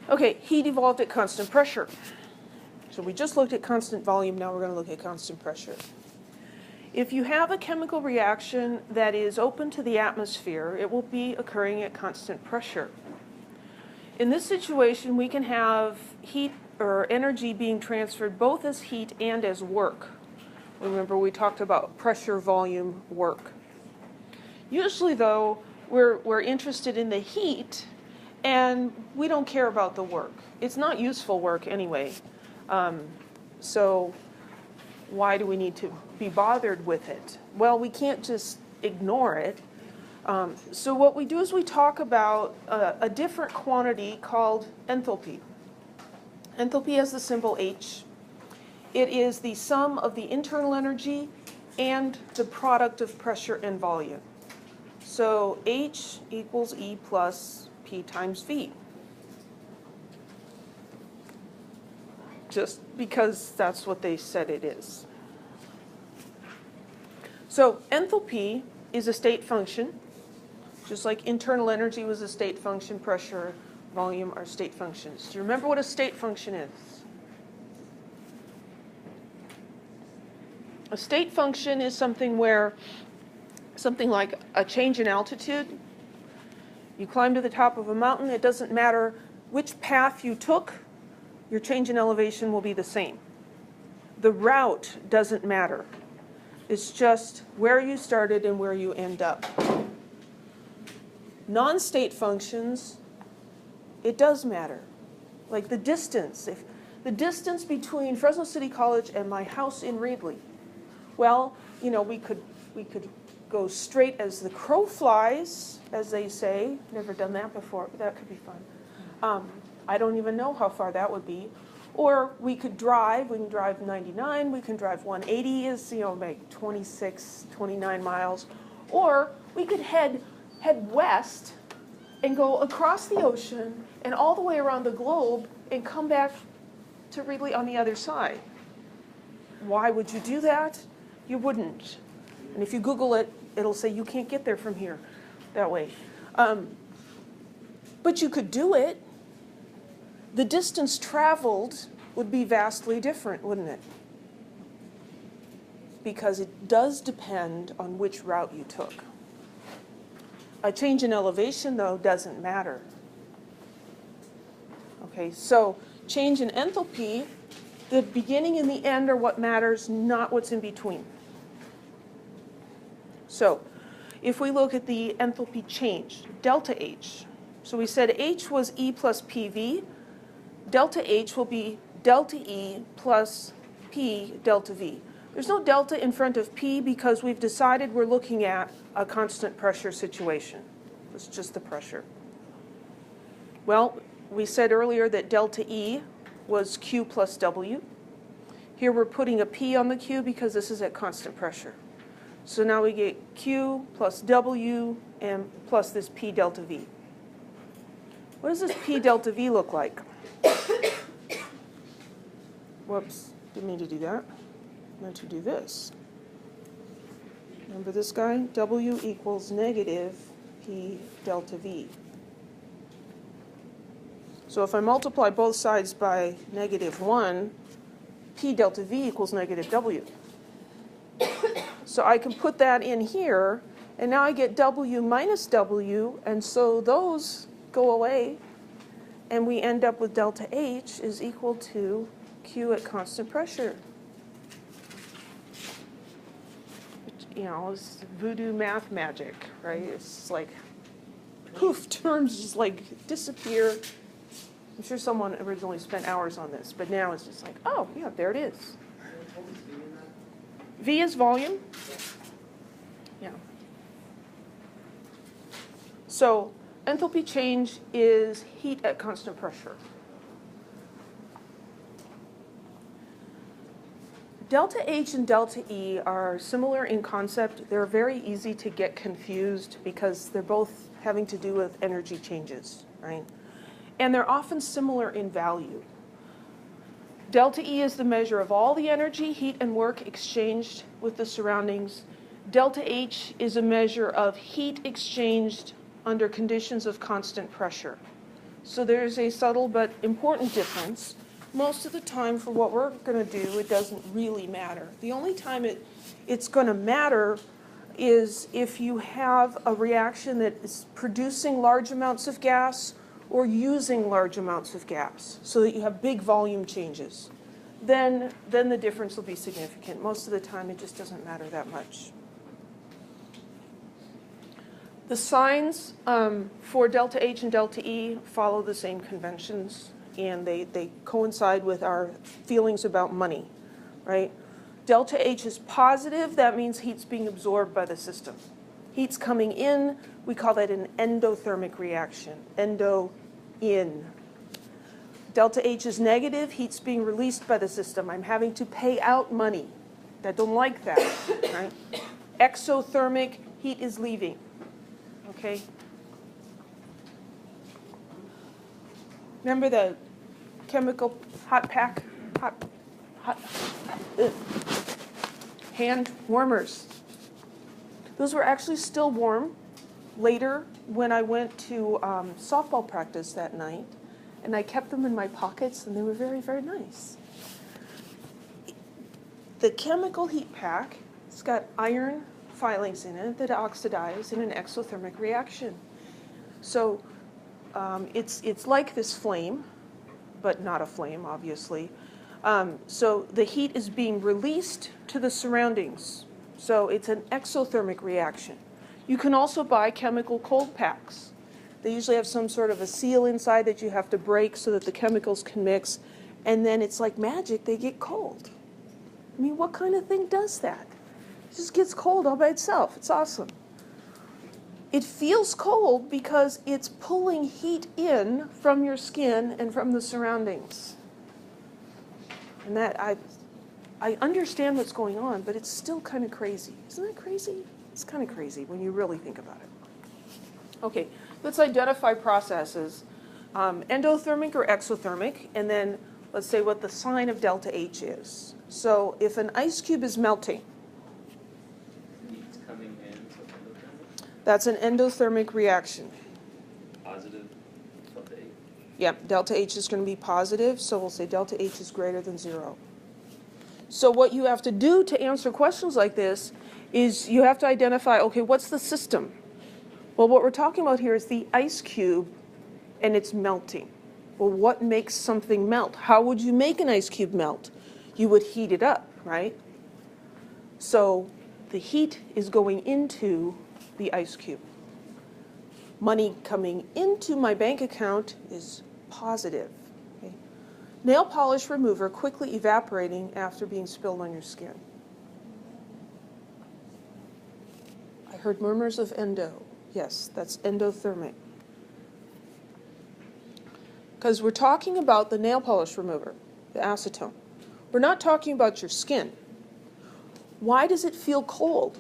Okay, heat evolved at constant pressure. So we just looked at constant volume, now we're going to look at constant pressure. If you have a chemical reaction that is open to the atmosphere, it will be occurring at constant pressure. In this situation, we can have heat or energy being transferred both as heat and as work. Remember, we talked about pressure, volume, work. Usually, though, we're interested in the heat, and we don't care about the work. It's not useful work anyway. So why do we need to be bothered with it? Well, we can't just ignore it. So what we do is we talk about a different quantity called enthalpy. Enthalpy has the symbol H. It is the sum of the internal energy and the product of pressure and volume. So H equals E plus P times V. Just because that's what they said it is. So enthalpy is a state function, just like internal energy was a state function, pressure, volume are state functions. Do you remember what a state function is? A state function is something like a change in altitude. You climb to the top of a mountain, it doesn't matter which path you took, your change in elevation will be the same. The route doesn't matter. It's just where you started and where you end up. Non-state functions, it does matter. Like the distance. If the distance between Fresno City College and my house in Reedley, well, you know, we could go straight as the crow flies, as they say. Never done that before, but that could be fun. I don't even know how far that would be. Or we could drive, we can drive 99, we can drive 180 is, you know, like 26, 29 miles. Or we could head west and go across the ocean and all the way around the globe and come back to Reedley on the other side. Why would you do that? You wouldn't. And if you Google it, it'll say you can't get there from here that way. But you could do it. The distance traveled would be vastly different, wouldn't it? Because it does depend on which route you took. A change in elevation, though, doesn't matter. Okay, so change in enthalpy, the beginning and the end are what matters, not what's in between. So if we look at the enthalpy change, delta H. So we said H was E plus PV. Delta H will be delta E plus P delta V. There's no delta in front of P because we've decided we're looking at a constant pressure situation. It's just the pressure. Well, we said earlier that delta E was Q plus W. Here we're putting a P on the Q because this is at constant pressure. So now we get Q plus W and plus this P delta V. What does this P delta V look like? Whoops, didn't mean to do that. I meant to do this. Remember this guy? W equals negative P delta V. So if I multiply both sides by -1, P delta V equals negative W. So I can put that in here, and now I get W minus W, and so those go away, and we end up with delta H is equal to Q at constant pressure. You know, it's voodoo math magic, right? It's like, poof, terms just like disappear. I'm sure someone originally spent hours on this, but now it's just like, oh, yeah, there it is. V is volume. Yeah. So enthalpy change is heat at constant pressure. Delta H and delta E are similar in concept. They're very easy to get confused because they're both having to do with energy changes, right? And they're often similar in value. Delta E is the measure of all the energy, heat, and work exchanged with the surroundings. Delta H is a measure of heat exchanged under conditions of constant pressure. So there's a subtle but important difference. Most of the time for what we're going to do, it doesn't really matter. The only time it's going to matter is if you have a reaction that is producing large amounts of gas or using large amounts of gas, so that you have big volume changes. Then the difference will be significant. Most of the time it just doesn't matter that much. The signs for delta H and delta E follow the same conventions, and they coincide with our feelings about money, right? Delta H is positive. That means heat's being absorbed by the system. Heat's coming in. We call that an endothermic reaction. Endo, in. Delta H is negative. Heat's being released by the system. I'm having to pay out money. I don't like that, right? Exothermic, heat is leaving, okay? Remember the chemical hot pack, hand warmers. Those were actually still warm later when I went to softball practice that night, and I kept them in my pockets, and they were very, very nice. The chemical heat pack, it's got iron filings in it that oxidize in an exothermic reaction. So it's like this flame, but not a flame, obviously. So the heat is being released to the surroundings. So it's an exothermic reaction. You can also buy chemical cold packs. They usually have some sort of a seal inside that you have to break so that the chemicals can mix. And then it's like magic, they get cold. I mean, what kind of thing does that? It just gets cold all by itself. It's awesome. It feels cold because it's pulling heat in from your skin and from the surroundings. And that I understand what's going on, but it's still kind of crazy. Isn't that crazy? It's kind of crazy when you really think about it. Okay, let's identify processes, endothermic or exothermic, and then let's say what the sign of delta H is. So if an ice cube is melting, Heat's coming in, so endothermic. that's an endothermic reaction. Positive delta H. Yep, delta H is going to be positive, so we'll say delta H is greater than 0. So what you have to do to answer questions like this is you have to identify, okay, what's the system? Well, what we're talking about here is the ice cube, and it's melting. Well, what makes something melt? How would you make an ice cube melt? You would heat it up, right? So the heat is going into the ice cube. Money coming into my bank account is positive. Okay? Nail polish remover quickly evaporating after being spilled on your skin. I heard murmurs of endo. Yes, that's endothermic. Because we're talking about the nail polish remover, the acetone. We're not talking about your skin. Why does it feel cold?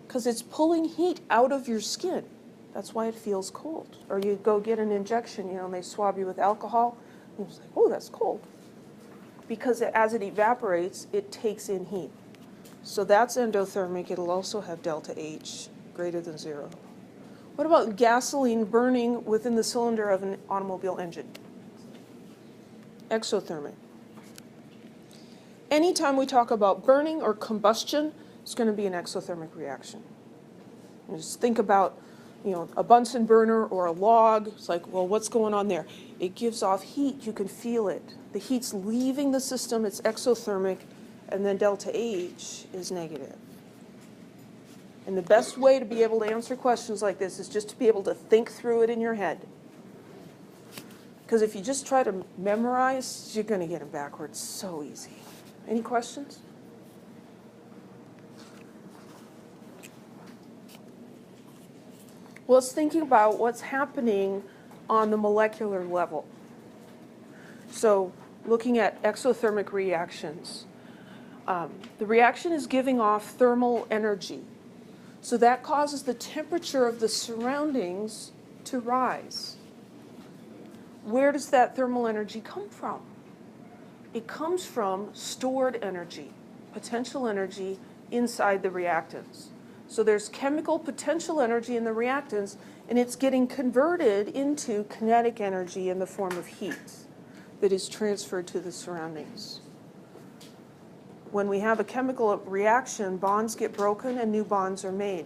Because it's pulling heat out of your skin. That's why it feels cold. Or you go get an injection, and they swab you with alcohol, and it's like, oh, that's cold. Because as it evaporates, it takes in heat. So that's endothermic. It'll also have delta H greater than 0. What about gasoline burning within the cylinder of an automobile engine? Exothermic. Anytime we talk about burning or combustion, it's going to be an exothermic reaction. And just think about, a Bunsen burner or a log. It's like, well, what's going on there? It gives off heat. You can feel it. The heat's leaving the system. It's exothermic. And then delta H is negative. And the best way to be able to answer questions like this is just to be able to think through it in your head. Because if you just try to memorize, you're going to get it backwards so easy. Any questions? Well, let's think about what's happening on the molecular level. So looking at exothermic reactions. The reaction is giving off thermal energy. So that causes the temperature of the surroundings to rise. Where does that thermal energy come from? It comes from stored energy, potential energy inside the reactants. So there's chemical potential energy in the reactants, and it's getting converted into kinetic energy in the form of heat that is transferred to the surroundings. When we have a chemical reaction, bonds get broken and new bonds are made.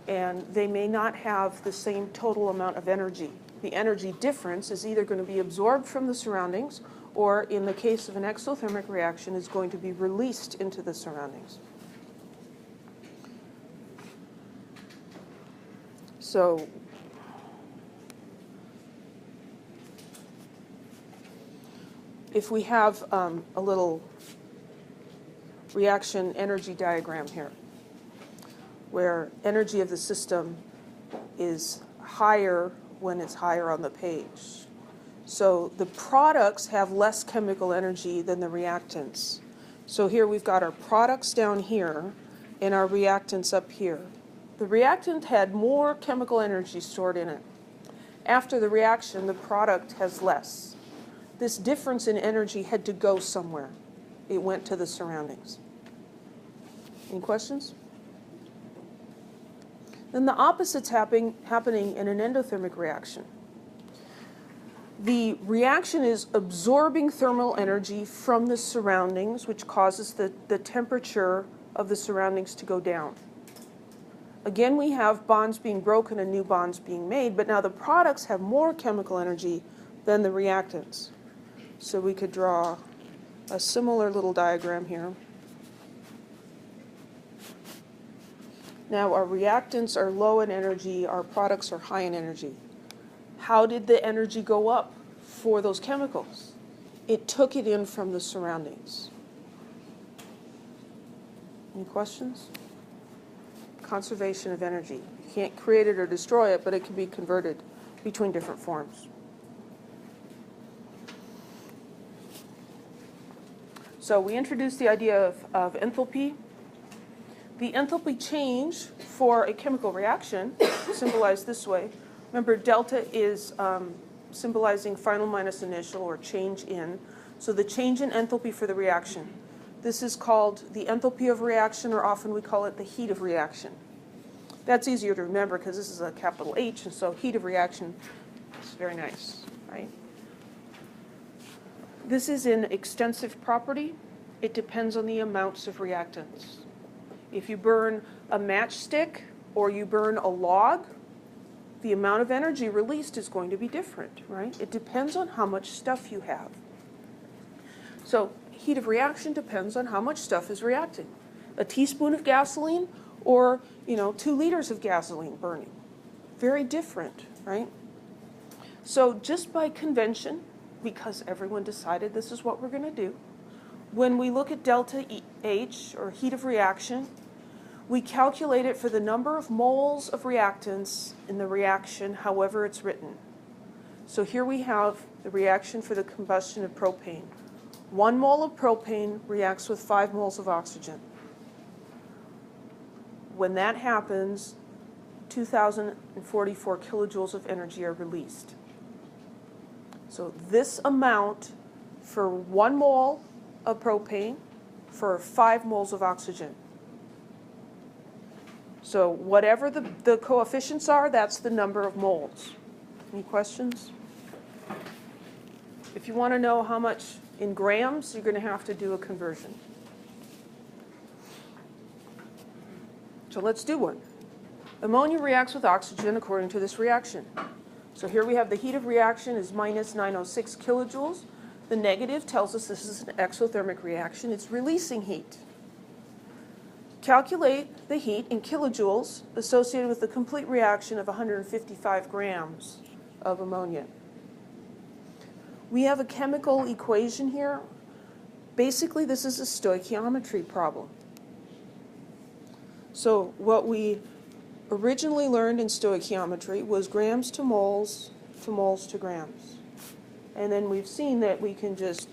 And they may not have the same total amount of energy. The energy difference is either going to be absorbed from the surroundings, or in the case of an exothermic reaction, is going to be released into the surroundings. So if we have a little reaction energy diagram here, where energy of the system is higher when it's higher on the page. So the products have less chemical energy than the reactants. So here we've got our products down here and our reactants up here. The reactant had more chemical energy stored in it. After the reaction, the product has less. This difference in energy had to go somewhere. It went to the surroundings. Any questions? Then the opposite's happening in an endothermic reaction. The reaction is absorbing thermal energy from the surroundings, which causes the temperature of the surroundings to go down. Again, we have bonds being broken and new bonds being made, but now the products have more chemical energy than the reactants. So we could draw a similar little diagram here. Now our reactants are low in energy, our products are high in energy. How did the energy go up for those chemicals? It took it in from the surroundings. Any questions? Conservation of energy. You can't create it or destroy it, but it can be converted between different forms. So we introduced the idea of enthalpy. The enthalpy change for a chemical reaction, symbolized this way. Remember, delta is symbolizing final minus initial, or change in. So the change in enthalpy for the reaction. This is called the enthalpy of reaction, or often we call it the heat of reaction. That's easier to remember because this is a capital H, and so heat of reaction is very nice, right? This is an extensive property. It depends on the amounts of reactants. If you burn a matchstick or you burn a log, the amount of energy released is going to be different, right? It depends on how much stuff you have. So heat of reaction depends on how much stuff is reacting. A teaspoon of gasoline or, 2 liters of gasoline burning. Very different, right? So just by convention, because everyone decided this is what we're going to do, when we look at delta H, or heat of reaction, we calculate it for the number of moles of reactants in the reaction, however it's written. So here we have the reaction for the combustion of propane. 1 mole of propane reacts with 5 moles of oxygen. When that happens, 2,044 kilojoules of energy are released. So this amount for 1 mole of propane for 5 moles of oxygen. So whatever the coefficients are, that's the number of moles. Any questions? If you want to know how much in grams, you're going to have to do a conversion. So let's do one. Ammonia reacts with oxygen according to this reaction. So here we have the heat of reaction is minus 906 kilojoules. The negative tells us this is an exothermic reaction. It's releasing heat. Calculate the heat in kilojoules associated with the complete reaction of 155 grams of ammonia. We have a chemical equation here. Basically, this is a stoichiometry problem. So what we originally learned in stoichiometry was grams to moles to grams. And then we've seen that we can just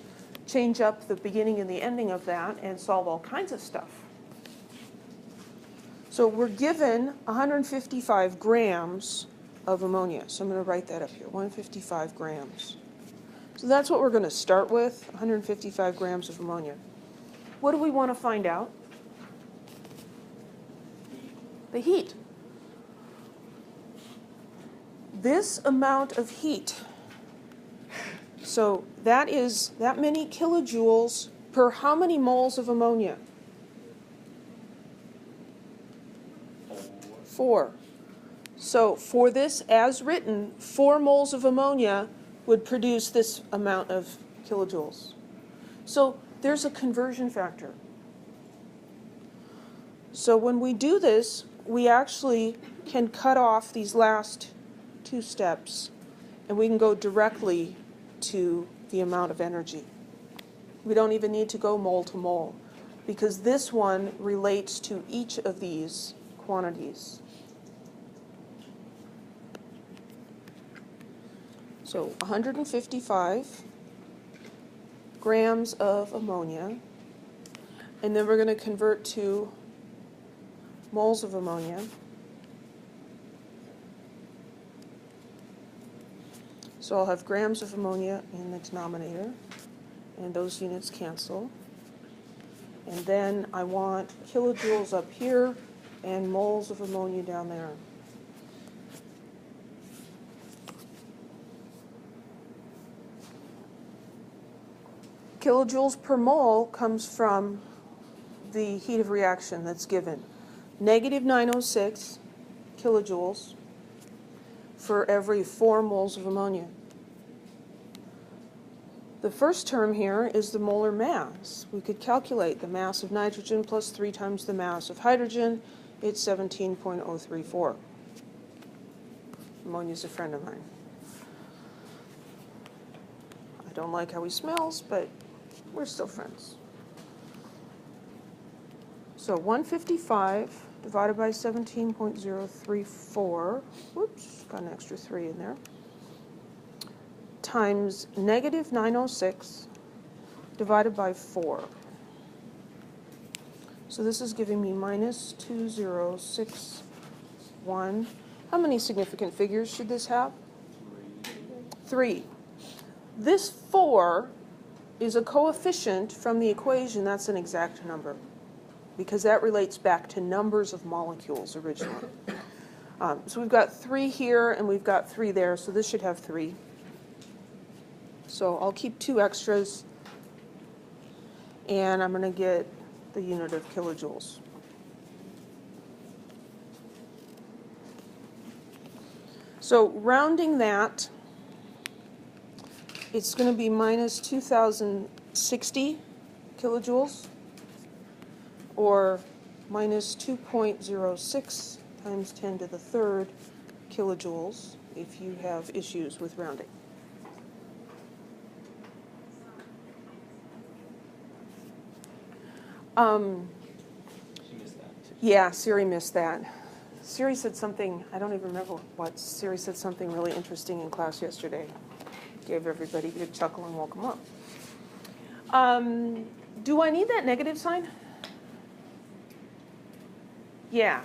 change up the beginning and the ending of that and solve all kinds of stuff. So we're given 155 grams of ammonia. So I'm going to write that up here, 155 grams. So that's what we're going to start with, 155 grams of ammonia. What do we want to find out? the heat. This amount of heat, so that is that many kilojoules per how many moles of ammonia? 4. So for this, as written, 4 moles of ammonia would produce this amount of kilojoules. So there's a conversion factor. So when we do this, we actually can cut off these last 2 steps, and we can go directly to the amount of energy. We don't even need to go mole to mole, because this one relates to each of these quantities. So 155 grams of ammonia, and then we're going to convert to moles of ammonia. So I'll have grams of ammonia in the denominator, and those units cancel. And then I want kilojoules up here and moles of ammonia down there. Kilojoules per mole comes from the heat of reaction that's given. Negative 906 kilojoules for every 4 moles of ammonia. The first term here is the molar mass. We could calculate the mass of nitrogen plus 3 times the mass of hydrogen. It's 17.034. Ammonia's a friend of mine. I don't like how he smells, but we're still friends. So 155 divided by 17.034, whoops, got an extra 3 in there, times negative 906 divided by 4. So this is giving me minus 2061. How many significant figures should this have? 3. This 4 is a coefficient from the equation. That's an exact number, because that relates back to numbers of molecules originally. So we've got 3 here, and we've got 3 there, so this should have 3. So I'll keep 2 extras, and I'm going to get the unit of kilojoules. So rounding that, it's going to be minus 2,060 kilojoules, or minus 2.06 times 10 to the third kilojoules if you have issues with rounding. She missed that. Yeah, Siri missed that. Siri said something, I don't even remember what. Siri said something really interesting in class yesterday. Gave everybody a good chuckle and woke them up. Do I need that negative sign? Yeah.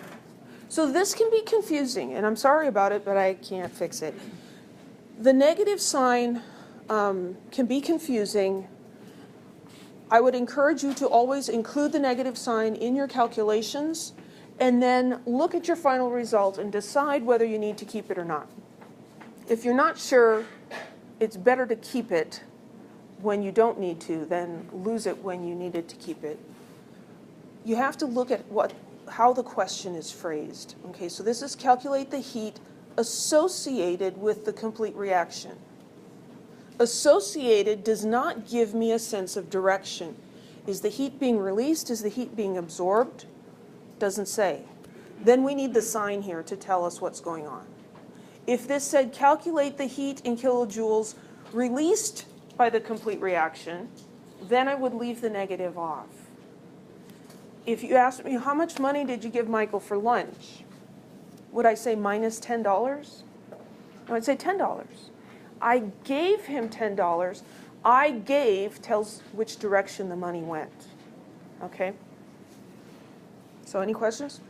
So this can be confusing, and I'm sorry about it, but I can't fix it. The negative sign can be confusing. I would encourage you to always include the negative sign in your calculations, and then look at your final result and decide whether you need to keep it or not. If you're not sure, it's better to keep it when you don't need to than lose it when you needed to keep it. You have to look at how the question is phrased. Okay, so this is calculate the heat associated with the complete reaction. Associated does not give me a sense of direction. Is the heat being released? Is the heat being absorbed? Doesn't say. Then we need the sign here to tell us what's going on. If this said calculate the heat in kilojoules released by the complete reaction, then I would leave the negative off. If you asked me, how much money did you give Michael for lunch? Would I say minus $10? No, I'd say $10. I gave him $10. I gave tells which direction the money went. Okay? So any questions?